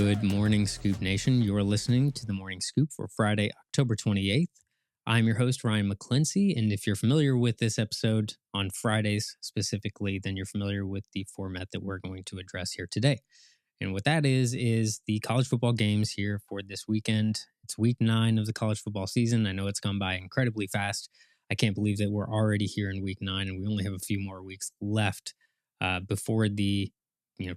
Good morning, Scoop Nation. You're listening to the Morning Scoop for Friday, October 28th. I'm your host, Ryan McClincy, and if you're familiar with this episode on Fridays specifically, then you're familiar with the format that we're going to address here today. And what that is the college football games here for this weekend. It's week 9 of the college football season. I know it's gone by incredibly fast. I can't believe that we're already here in week 9, and we only have a few more weeks left before the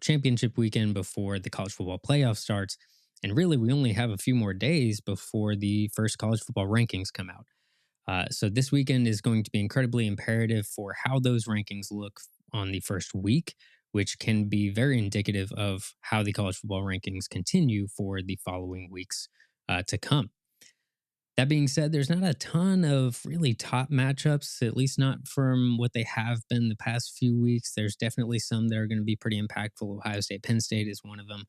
championship weekend, before the college football playoff starts. And really, we only have a few more days before the first college football rankings come out. So this weekend is going to be incredibly imperative for how those rankings look on the first week, which can be very indicative of how the college football rankings continue for the following weeks to come. That being said, there's not a ton of really top matchups, at least not from what they have been the past few weeks. There's definitely some that are going to be pretty impactful. Ohio State, Penn State is one of them.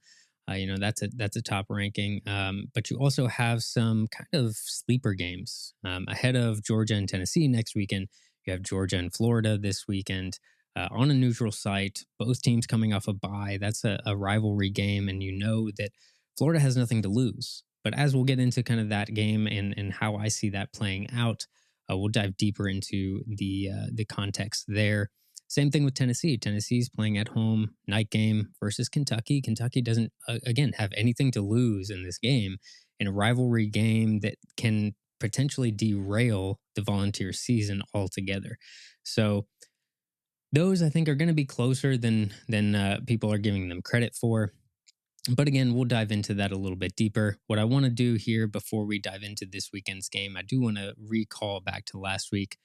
That's a top ranking. But you also have some kind of sleeper games ahead of Georgia and Tennessee next weekend. You have Georgia and Florida this weekend on a neutral site. Both teams coming off a bye. That's a rivalry game, and you know that Florida has nothing to lose. But as we'll get into kind of that game and how I see that playing out, we'll dive deeper into the context there. Same thing with Tennessee. Tennessee's playing at home, night game versus Kentucky. Kentucky doesn't, again, have anything to lose in this game, in a rivalry game that can potentially derail the Volunteer season altogether. So those, I think, are going to be closer than people are giving them credit for. But again, we'll dive into that a little bit deeper. What I want to do here before we dive into this weekend's game, I do want to recall back to last week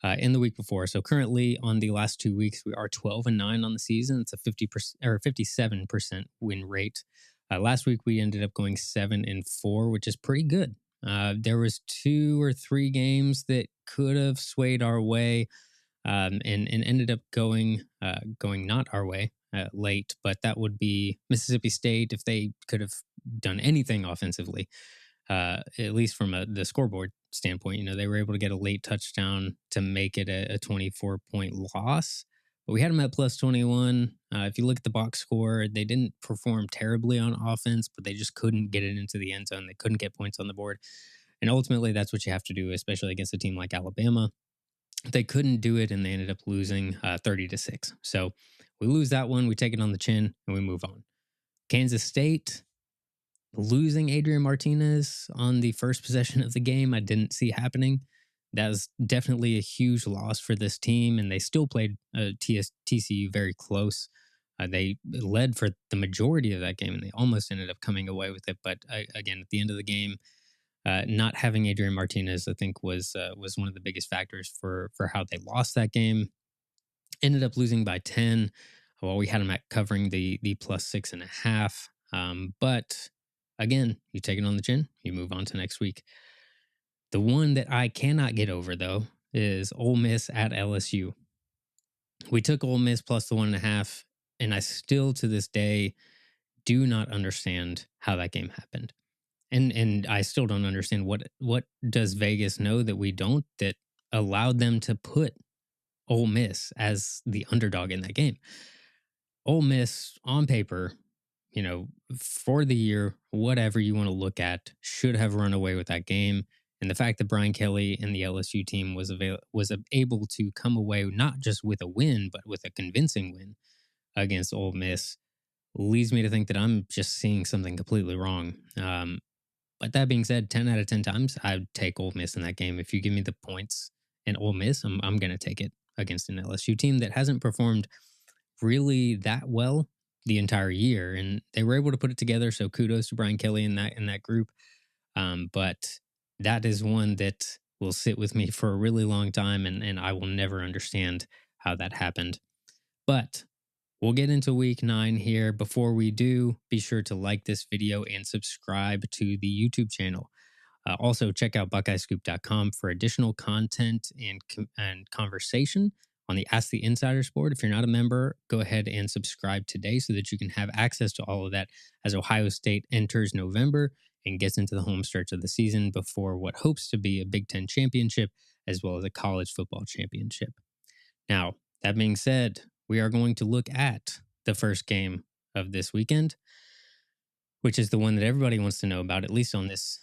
and the week before. So currently on the last 2 weeks, we are 12-9 on the season. It's a 50% or 57% win rate. Last week, we ended up going 7-4, which is pretty good. There was 2 or 3 games that could have swayed our way and ended up going not our way. Late, but that would be Mississippi State if they could have done anything offensively, at least from the scoreboard standpoint. They were able to get a late touchdown to make it a 24-point loss, but we had them at plus 21. If you look at the box score, they didn't perform terribly on offense, but they just couldn't get it into the end zone. They couldn't get points on the board, and ultimately that's what you have to do, especially against a team like Alabama. They couldn't do it, and they ended up losing 30-6. So we lose that one, we take it on the chin, and we move on. Kansas State, losing Adrian Martinez on the first possession of the game, I didn't see happening. That was definitely a huge loss for this team, and they still played TCU very close. They led for the majority of that game, and they almost ended up coming away with it. But again, at the end of the game, not having Adrian Martinez, I think, was one of the biggest factors for how they lost that game. Ended up losing by 10. Well, we had them at covering the plus 6.5. But again, you take it on the chin, you move on to next week. The one that I cannot get over, though, is Ole Miss at LSU. We took Ole Miss plus the 1.5, and I still to this day do not understand how that game happened. And I still don't understand what does Vegas know that we don't, that allowed them to put Ole Miss as the underdog in that game. Ole Miss, on paper, for the year, whatever you want to look at, should have run away with that game. And the fact that Brian Kelly and the LSU team was able to come away not just with a win, but with a convincing win against Ole Miss leads me to think that I'm just seeing something completely wrong. But that being said, 10 out of 10 times, I would take Ole Miss in that game. If you give me the points in Ole Miss, I'm going to take it against an LSU team that hasn't performed really that well the entire year. And they were able to put it together, so kudos to Brian Kelly in that group. But that is one that will sit with me for a really long time, and I will never understand how that happened. But we'll get into week 9 here. Before we do, be sure to like this video and subscribe to the YouTube channel. Also, check out BuckeyeScoop.com for additional content and conversation on the Ask the Insiders board. If you're not a member, go ahead and subscribe today so that you can have access to all of that as Ohio State enters November and gets into the home stretch of the season before what hopes to be a Big Ten championship as well as a college football championship. Now, that being said, we are going to look at the first game of this weekend. which is the one that everybody wants to know about, at least on this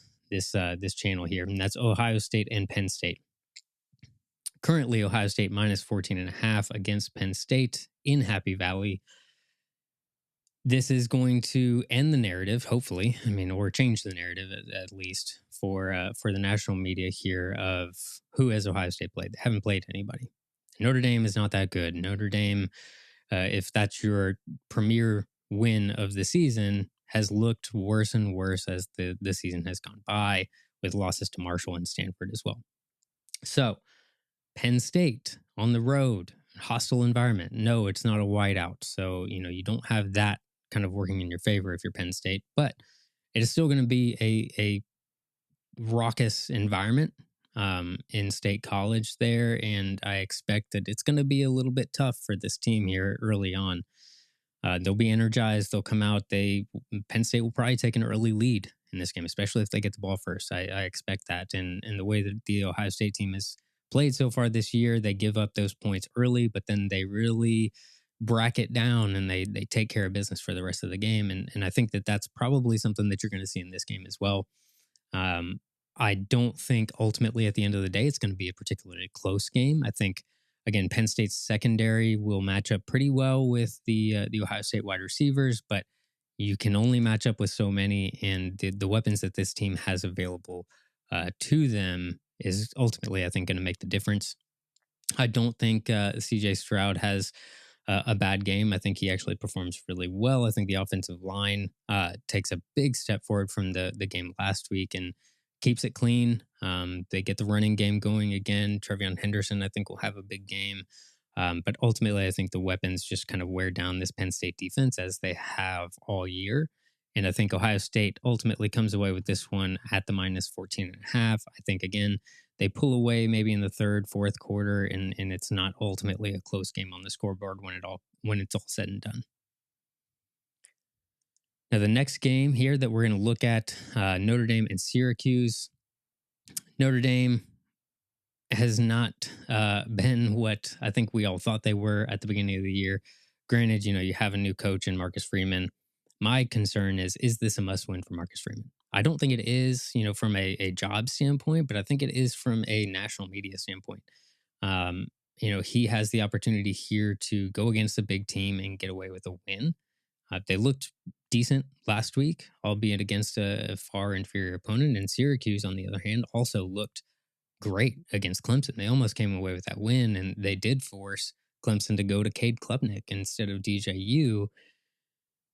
channel here, and that's Ohio State and Penn State. Currently, Ohio State minus 14.5 against Penn State in Happy Valley. This is going to end the narrative, hopefully. I mean, or change the narrative at least for the national media here of who has Ohio State played. They haven't played anybody. Notre Dame is not that good. Notre Dame, if that's your premier win of the season, has looked worse and worse as the season has gone by, with losses to Marshall and Stanford as well. So, Penn State on the road, hostile environment. No, it's not a whiteout. So, you don't have that kind of working in your favor if you're Penn State, but it is still going to be a raucous environment in State College there. And I expect that it's going to be a little bit tough for this team here early on. They'll be energized. They'll come out. Penn State will probably take an early lead in this game, especially if they get the ball first. I expect that. And the way that the Ohio State team has played so far this year, they give up those points early, but then they really bracket down and they take care of business for the rest of the game. And I think that that's probably something that you're going to see in this game as well. I don't think ultimately at the end of the day it's going to be a particularly close game. I think, again, Penn State's secondary will match up pretty well with the Ohio State wide receivers, but you can only match up with so many, and the weapons that this team has available to them is ultimately, I think, going to make the difference. I don't think CJ Stroud has a bad game. I think he actually performs really well. I think the offensive line takes a big step forward from the game last week and keeps it clean. They get the running game going again. Trevion Henderson, I think, will have a big game. But ultimately, I think the weapons just kind of wear down this Penn State defense as they have all year. And I think Ohio State ultimately comes away with this one at the minus 14.5. I think, again, they pull away maybe in the third, fourth quarter, and it's not ultimately a close game on the scoreboard when it's all said and done. Now, the next game here that we're going to look at, Notre Dame and Syracuse. Notre Dame has not been what I think we all thought they were at the beginning of the year. Granted, you have a new coach in Marcus Freeman. My concern is this a must-win for Marcus Freeman? I don't think it is, from a job standpoint, but I think it is from a national media standpoint. He has the opportunity here to go against a big team and get away with a win. They looked decent last week, albeit against a far inferior opponent. And Syracuse, on the other hand, also looked great against Clemson. They almost came away with that win, and they did force Clemson to go to Cade Klubnik instead of DJU.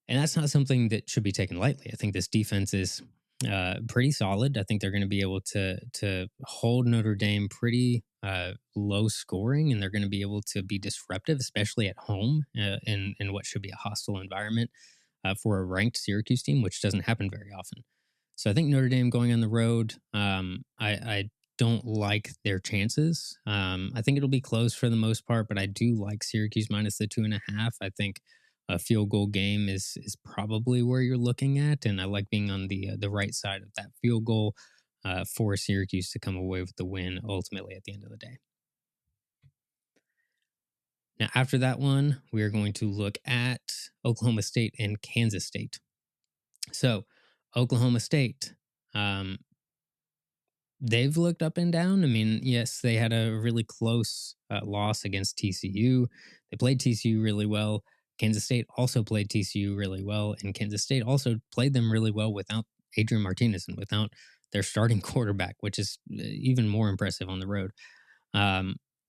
And that's not something that should be taken lightly. I think this defense is pretty solid. I think they're going to be able to hold Notre Dame pretty low scoring, and they're going to be able to be disruptive, especially at home in what should be a hostile environment for a ranked Syracuse team, which doesn't happen very often. So I think Notre Dame going on the road, I don't like their chances. I think it'll be close for the most part, but I do like Syracuse minus the 2.5. I think a field goal game is probably where you're looking at, and I like being on the right side of that field goal for Syracuse to come away with the win ultimately at the end of the day. Now, after that one, we are going to look at Oklahoma State and Kansas State. So, Oklahoma State, they've looked up and down. I mean, yes, they had a really close loss against TCU. They played TCU really well. Kansas State also played TCU really well, and Kansas State also played them really well without Adrian Martinez and without their starting quarterback, which is even more impressive on the road.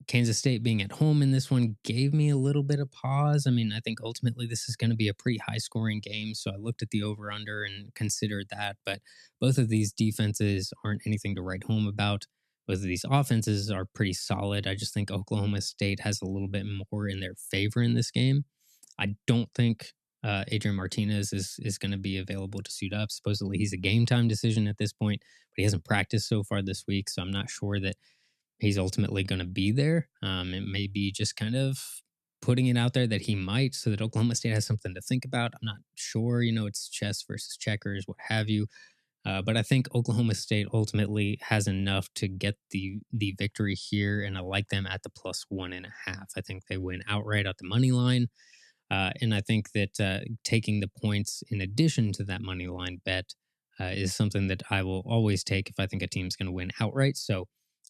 Kansas State being at home in this one gave me a little bit of pause. I mean, I think ultimately this is going to be a pretty high-scoring game, so I looked at the over-under and considered that, but both of these defenses aren't anything to write home about. Both of these offenses are pretty solid. I just think Oklahoma State has a little bit more in their favor in this game. I don't think Adrian Martinez is going to be available to suit up. Supposedly he's a game time decision at this point, but he hasn't practiced so far this week, so I'm not sure that he's ultimately going to be there. It may be just kind of putting it out there that he might, so that Oklahoma State has something to think about. I'm not sure. It's chess versus checkers, what have you. But I think Oklahoma State ultimately has enough to get the victory here, and I like them at the plus 1.5. I think they win outright at the money line. And I think that taking the points in addition to that money line bet is something that I will always take if I think a team's going to win outright. So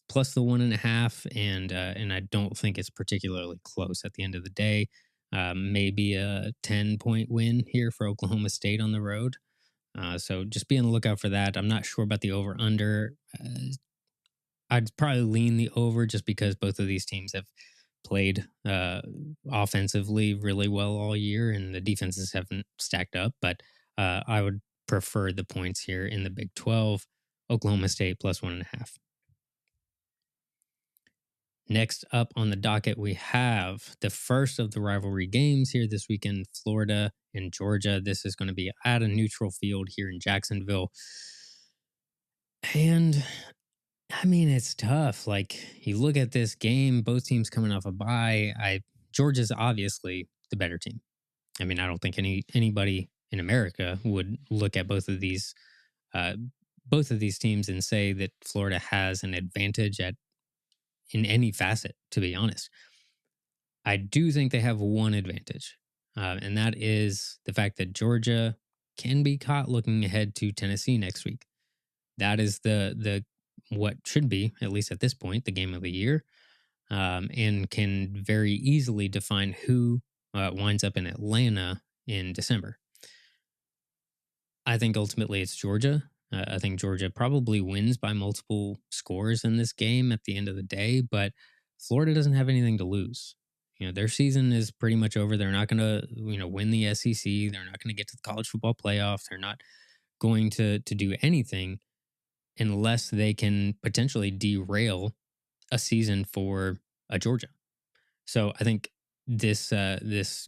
plus the 1.5, and I don't think it's particularly close at the end of the day. Maybe a 10-point win here for Oklahoma State on the road. So just be on the lookout for that. I'm not sure about the over under. I'd probably lean the over just because both of these teams have played offensively really well all year and the defenses haven't stacked up. But I would prefer the points here in the Big 12. Oklahoma State plus 1.5. Next up on the docket, we have the first of the rivalry games here this weekend, Florida and Georgia. This is going to be at a neutral field here in Jacksonville. And I mean, it's tough. Like, you look at this game, both teams coming off a bye. Georgia's obviously the better team. I mean, I don't think anybody in America would look at both of these teams and say that Florida has an advantage in any facet, to be honest. I do think they have one advantage, and that is the fact that Georgia can be caught looking ahead to Tennessee next week. That is the what should be, at least at this point, the game of the year, and can very easily define who winds up in Atlanta in December. I think ultimately it's Georgia. I think Georgia probably wins by multiple scores in this game at the end of the day, but Florida doesn't have anything to lose. Their season is pretty much over. They're not going to, win the SEC. They're not going to get to the college football playoff. They're not going to do anything unless they can potentially derail a season for Georgia. So I think this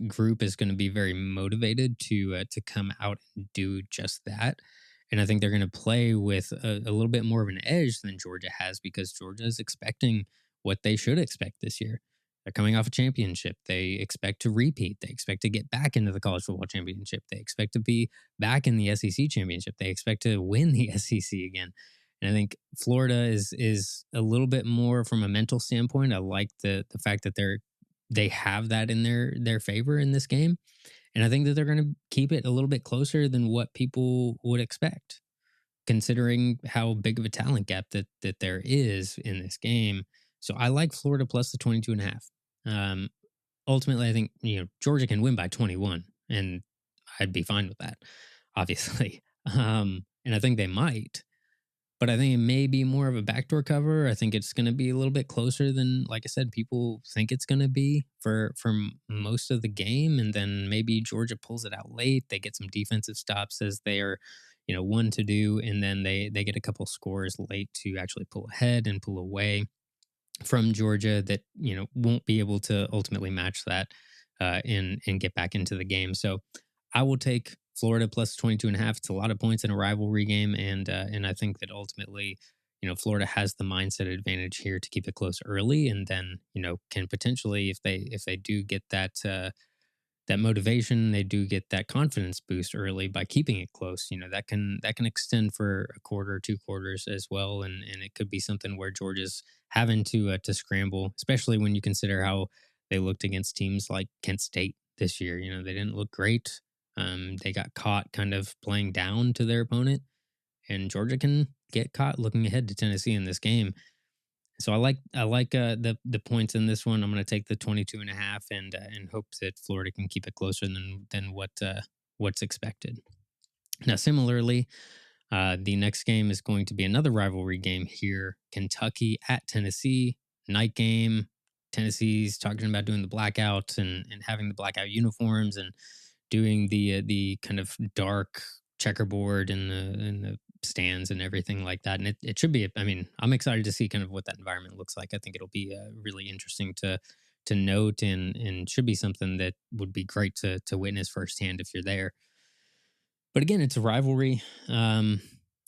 group is going to be very motivated to come out and do just that. And I think they're going to play with a little bit more of an edge than Georgia has because Georgia is expecting what they should expect this year. They're coming off a championship. They expect to repeat. They expect to get back into the college football championship. They expect to be back in the SEC championship. They expect to win the SEC again. And I think Florida is a little bit more from a mental standpoint. I like the fact that they have that in their favor in this game. And I think that they're going to keep it a little bit closer than what people would expect, considering how big of a talent gap that there is in this game. So I like Florida plus the 22.5. Ultimately, I think Georgia can win by 21, and I'd be fine with that, obviously. And I think they might. But I think it may be more of a backdoor cover. I think it's going to be a little bit closer than, like I said, people think it's going to be for most of the game. And then maybe Georgia pulls it out late. They get some defensive stops as they are, one to do. And then they get a couple scores late to actually pull ahead and pull away from Georgia that, won't be able to ultimately match that and get back into the game. So I will take Florida plus 22.5. It's a lot of points in a rivalry game. And I think that ultimately, Florida has the mindset advantage here to keep it close early. And then, can potentially, if they do get that motivation, they do get that confidence boost early by keeping it close. That can extend for a quarter, 2 quarters as well. And it could be something where Georgia's having to scramble, especially when you consider how they looked against teams like Kent State this year. They didn't look great. They got caught kind of playing down to their opponent, and Georgia can get caught looking ahead to Tennessee in this game. So I like the points in this one. I'm going to take the 22.5 and hope that Florida can keep it closer than what's expected. Now, similarly, the next game is going to be another rivalry game here: Kentucky at Tennessee, night game. Tennessee's talking about doing the blackouts and having the blackout uniforms and doing the kind of dark checkerboard in the stands and everything like that. And it should be, I mean, I'm excited to see kind of what that environment looks like. I think it'll be really interesting to note and should be something that would be great to witness firsthand if you're there. But again, it's a rivalry.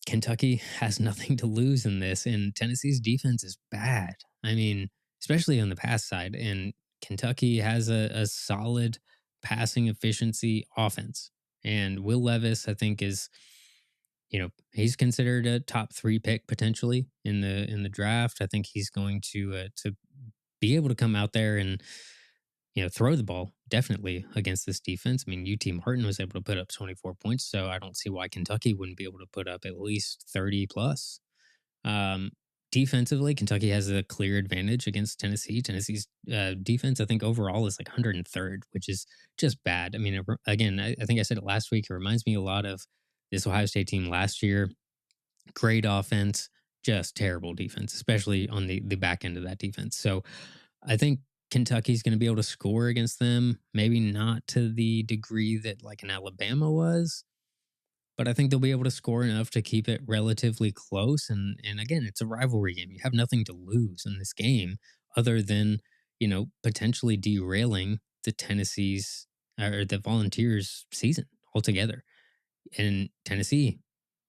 Kentucky has nothing to lose in this, and Tennessee's defense is bad. I mean, especially on the pass side. And Kentucky has a solid passing efficiency offense. And Will Levis, I think, is, he's considered a top 3 pick potentially in the draft. I think he's going to be able to come out there and throw the ball definitely against this defense. I mean, UT Martin was able to put up 24 points, so I don't see why Kentucky wouldn't be able to put up at least 30 plus. Um, Defensively, Kentucky has a clear advantage against Tennessee. Tennessee's defense, I think, overall is like 103rd, which is just bad. I mean, again, I think I said it last week. It reminds me a lot of this Ohio State team last year. Great offense, just terrible defense, especially on the back end of that defense. So I think Kentucky's going to be able to score against them. Maybe not to the degree that like an Alabama was, but I think they'll be able to score enough to keep it relatively close. And again, it's a rivalry game. You have nothing to lose in this game other than potentially derailing the Tennessee's or the Volunteers' season altogether. And Tennessee,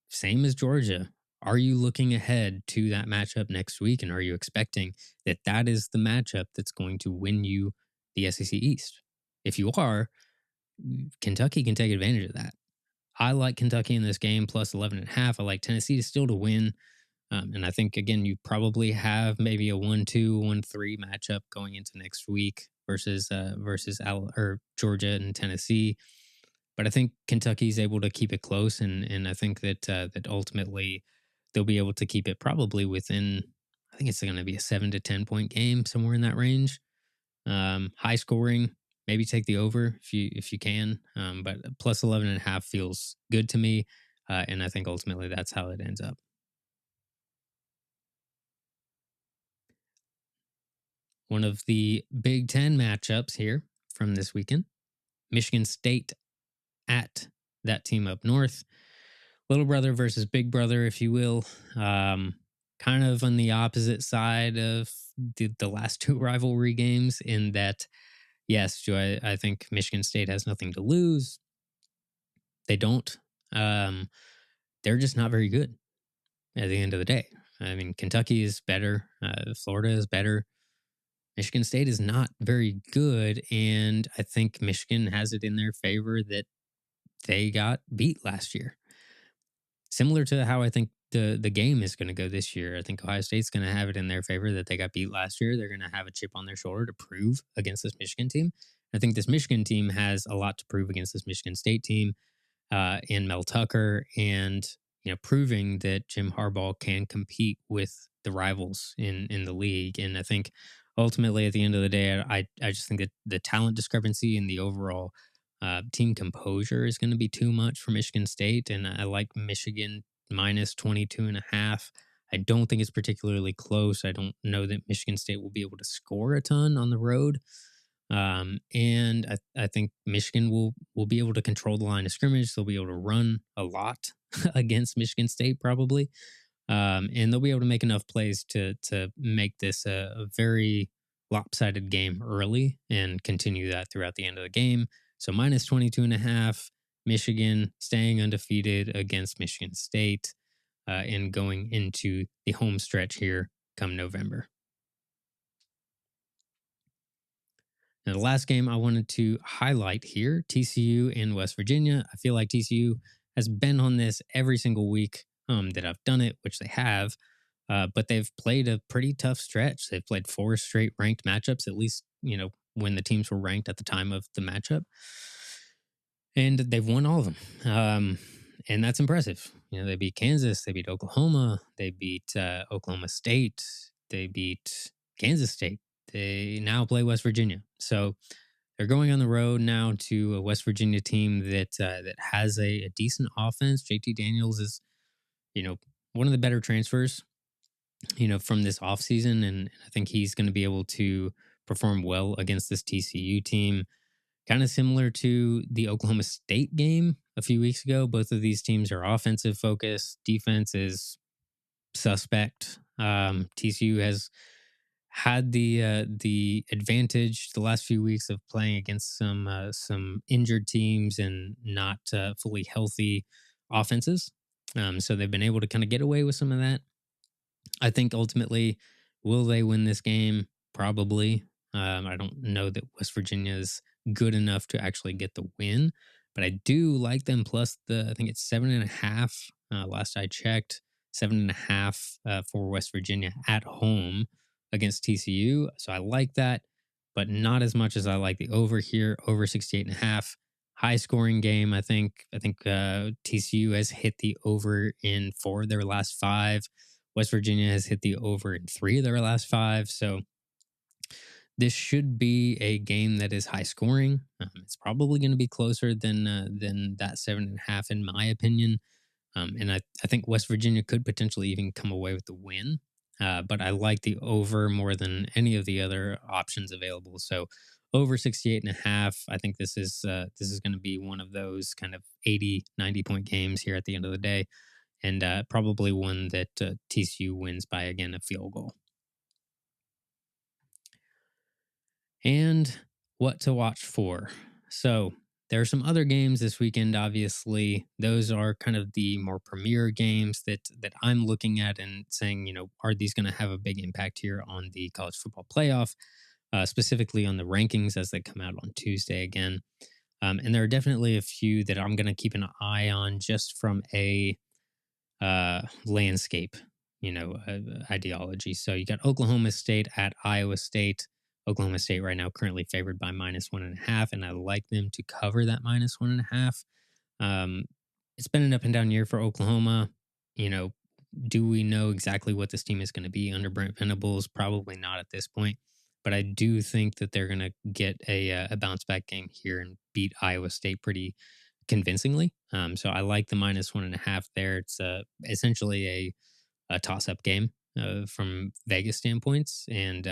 same as Georgia. Are you looking ahead to that matchup next week? And are you expecting that is the matchup that's going to win you the SEC East? If you are, Kentucky can take advantage of that. I like Kentucky in this game plus 11.5. I like Tennessee to still to win. And I think, again, you probably have maybe a 1-2, 1-3 matchup going into next week versus Georgia and Tennessee. But I think Kentucky's able to keep it close, and I think that ultimately they'll be able to keep it probably within. I think it's going to be a 7 to 10 point game, somewhere in that range. High scoring, maybe take the over if you can. But plus 11.5 feels good to me, and I think ultimately that's how it ends up. One of the Big Ten matchups here from this weekend: Michigan State at that team up north. Little brother versus big brother, if you will. Kind of on the opposite side of the last two rivalry games, in that, yes, Joe, I think Michigan State has nothing to lose. They don't. They're just not very good at the end of the day. I mean, Kentucky is better. Florida is better. Michigan State is not very good. And I think Michigan has it in their favor that they got beat last year. Similar to how I think the game is going to go this year. I think Ohio State's going to have it in their favor that they got beat last year. They're going to have a chip on their shoulder to prove against this Michigan team. I think this Michigan team has a lot to prove against this Michigan State team, and Mel Tucker, and proving that Jim Harbaugh can compete with the rivals in the league. And I think ultimately, at the end of the day, I just think that the talent discrepancy and the overall team composure is going to be too much for Michigan State. And I like Michigan minus 22.5. I don't think it's particularly close. I don't know that Michigan State will be able to score a ton on the road. And I think Michigan will be able to control the line of scrimmage. They'll be able to run a lot against Michigan State, probably. And they'll be able to make enough plays to make this a very lopsided game early and continue that throughout the end of the game. So minus 22.5, Michigan staying undefeated against Michigan State, and going into the home stretch here come November. Now, the last game I wanted to highlight here, TCU and West Virginia. I feel like TCU has been on this every single week that I've done it, which they have. But they've played a pretty tough stretch. They've played 4 straight ranked matchups, at least, when the teams were ranked at the time of the matchup. And they've won all of them. And that's impressive. They beat Kansas, they beat Oklahoma, they beat Oklahoma State, they beat Kansas State. They now play West Virginia. So they're going on the road now to a West Virginia team that has a decent offense. JT Daniels is, one of the better transfers, from this offseason. And I think he's going to be able to perform well against this TCU team. Kind of similar to the Oklahoma State game a few weeks ago. Both of these teams are offensive focused. Defense is suspect. TCU has had the advantage the last few weeks of playing against some injured teams and not fully healthy offenses. So they've been able to kind of get away with some of that. I think ultimately, will they win this game? Probably. I don't know that West Virginia is good enough to actually get the win, but I do like them plus I think it's 7.5. Last I checked, 7.5 for West Virginia at home against TCU. So I like that. but not as much as I like the over here, over 68.5. High scoring game, I think. TCU has hit the over in 4 of their last 5. West Virginia has hit the over in 3 of their last 5. So this should be a game that is high scoring. It's probably going to be closer than that 7.5, in my opinion. And I think West Virginia could potentially even come away with the win. But I like the over more than any of the other options available. So over 68.5. I think this is going to be one of those kind of 80, 90 point games here at the end of the day. And probably one that TCU wins by, again, a field goal. And what to watch for. So there are some other games this weekend, obviously. Those are kind of the more premier games that I'm looking at and saying, are these going to have a big impact here on the college football playoff, specifically on the rankings as they come out on Tuesday again. And there are definitely a few that I'm going to keep an eye on just from a landscape, ideology. So you got Oklahoma State at Iowa State. Oklahoma State right now currently favored by -1.5, and I like them to cover that -1.5. It's been an up and down year for Oklahoma. Do we know exactly what this team is going to be under Brent Venables? Probably not at this point, but I do think that they're going to get a bounce back game here and beat Iowa State pretty convincingly. So I like the -1.5 there. It's essentially a toss-up game from Vegas standpoints, and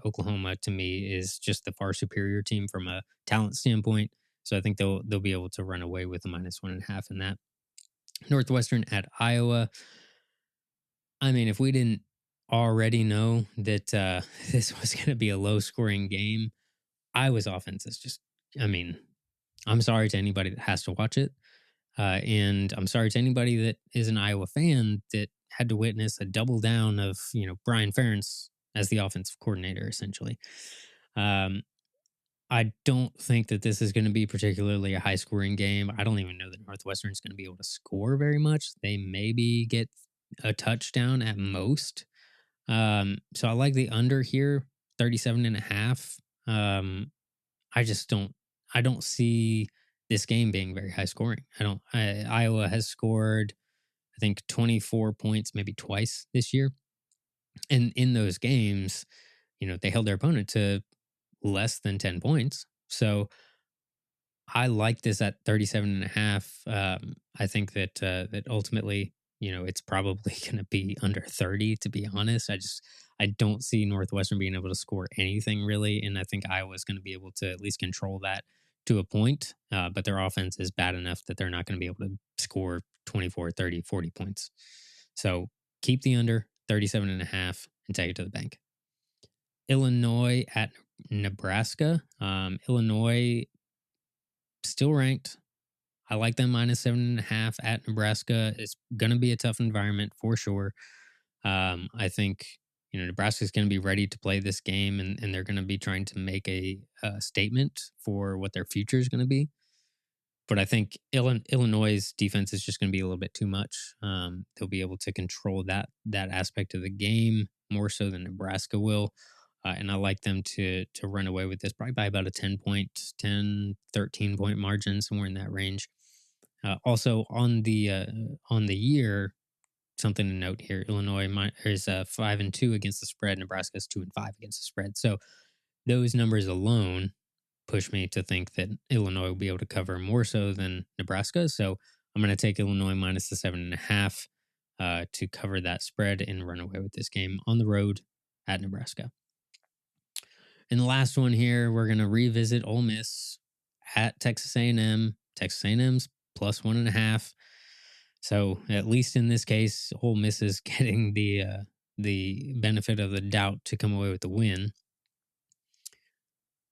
Oklahoma to me is just the far superior team from a talent standpoint. So I think they'll be able to run away with a -1.5 in that. Northwestern at Iowa. I mean, if we didn't already know that this was going to be a low-scoring game, Iowa's offense is just, I'm sorry to anybody that has to watch it. And I'm sorry to anybody that is an Iowa fan that had to witness a double down of, Brian Ferentz as the offensive coordinator, essentially. I don't think that this is going to be particularly a high scoring game. I don't even know that Northwestern is going to be able to score very much. They maybe get a touchdown at most. So I like the under here, 37.5. I don't see this game being very high scoring. Iowa has scored, I think, 24 points maybe twice this year. And in those games, they held their opponent to less than 10 points. So I like this at 37.5. I think that ultimately, it's probably going to be under 30, to be honest. I don't see Northwestern being able to score anything really. And I think Iowa's going to be able to at least control that to a point. But their offense is bad enough that they're not going to be able to score 24, 30, 40 points. So keep the under 37.5 and take it to the bank. Illinois at Nebraska. Illinois still ranked. I like them -7.5 at Nebraska. It's going to be a tough environment for sure. I think Nebraska is going to be ready to play this game, and they're going to be trying to make a statement for what their future is going to be. But I think Illinois' defense is just going to be a little bit too much. They'll be able to control that aspect of the game more so than Nebraska will. And I like them to run away with this probably by about a 10, 13 point margin, somewhere in that range. Also on the year, something to note here: Illinois is 5-2 against the spread. Nebraska is 2-5 against the spread. So those numbers alone push me to think that Illinois will be able to cover more so than Nebraska. So I'm going to take Illinois minus the 7.5 to cover that spread and run away with this game on the road at Nebraska. And the last one here, we're going to revisit Ole Miss at Texas A&M. Texas A&M's plus 1.5. So at least in this case, Ole Miss is getting the benefit of the doubt to come away with the win.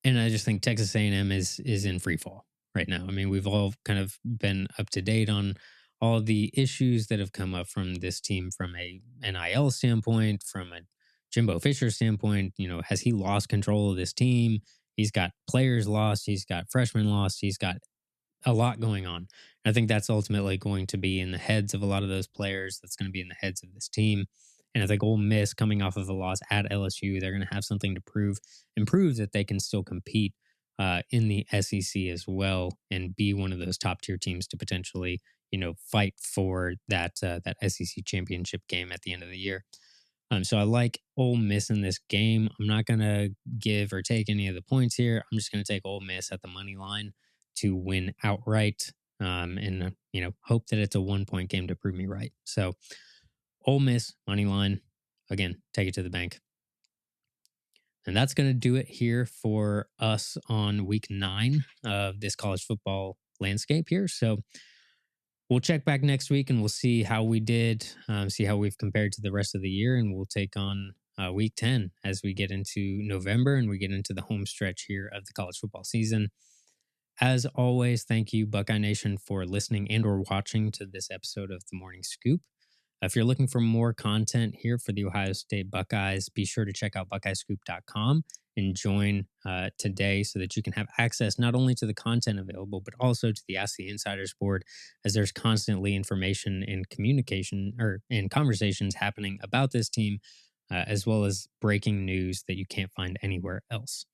And I just think Texas A&M is in free fall right now. I mean, we've all kind of been up to date on all the issues that have come up from this team from a NIL standpoint, from a Jimbo Fisher standpoint. Has he lost control of this team? He's got players lost. He's got freshmen lost. He's got a lot going on. I think that's ultimately going to be in the heads of a lot of those players. That's going to be in the heads of this team. And I think Ole Miss, coming off of a loss at LSU, they're going to have something to prove and prove that they can still compete in the SEC as well and be one of those top tier teams to potentially, fight for that SEC championship game at the end of the year. So I like Ole Miss in this game. I'm not going to give or take any of the points here. I'm just going to take Ole Miss at the money line to win outright, and hope that it's a 1-point game to prove me right. So Ole Miss money line, again, take it to the bank. And that's going to do it here for us on week 9 of this college football landscape here. So we'll check back next week and we'll see how we did, see how we've compared to the rest of the year. And we'll take on week 10 as we get into November and we get into the home stretch here of the college football season. As always, thank you, Buckeye Nation, for listening and or watching to this episode of The Morning Scoop. If you're looking for more content here for the Ohio State Buckeyes, be sure to check out BuckeyeScoop.com and join today so that you can have access not only to the content available, but also to the Ask the Insiders board, as there's constantly information and communication and conversations happening about this team, as well as breaking news that you can't find anywhere else.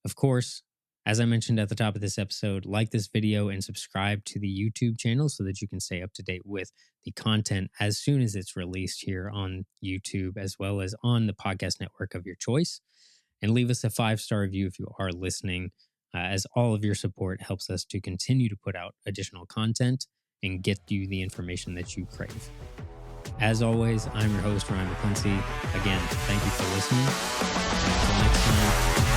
Of course, as I mentioned at the top of this episode, like this video and subscribe to the YouTube channel so that you can stay up to date with the content as soon as it's released here on YouTube, as well as on the podcast network of your choice. And leave us a 5-star review if you are listening, as all of your support helps us to continue to put out additional content and get you the information that you crave. As always, I'm your host, Ryan McClincy. Again, thank you for listening. Until next time.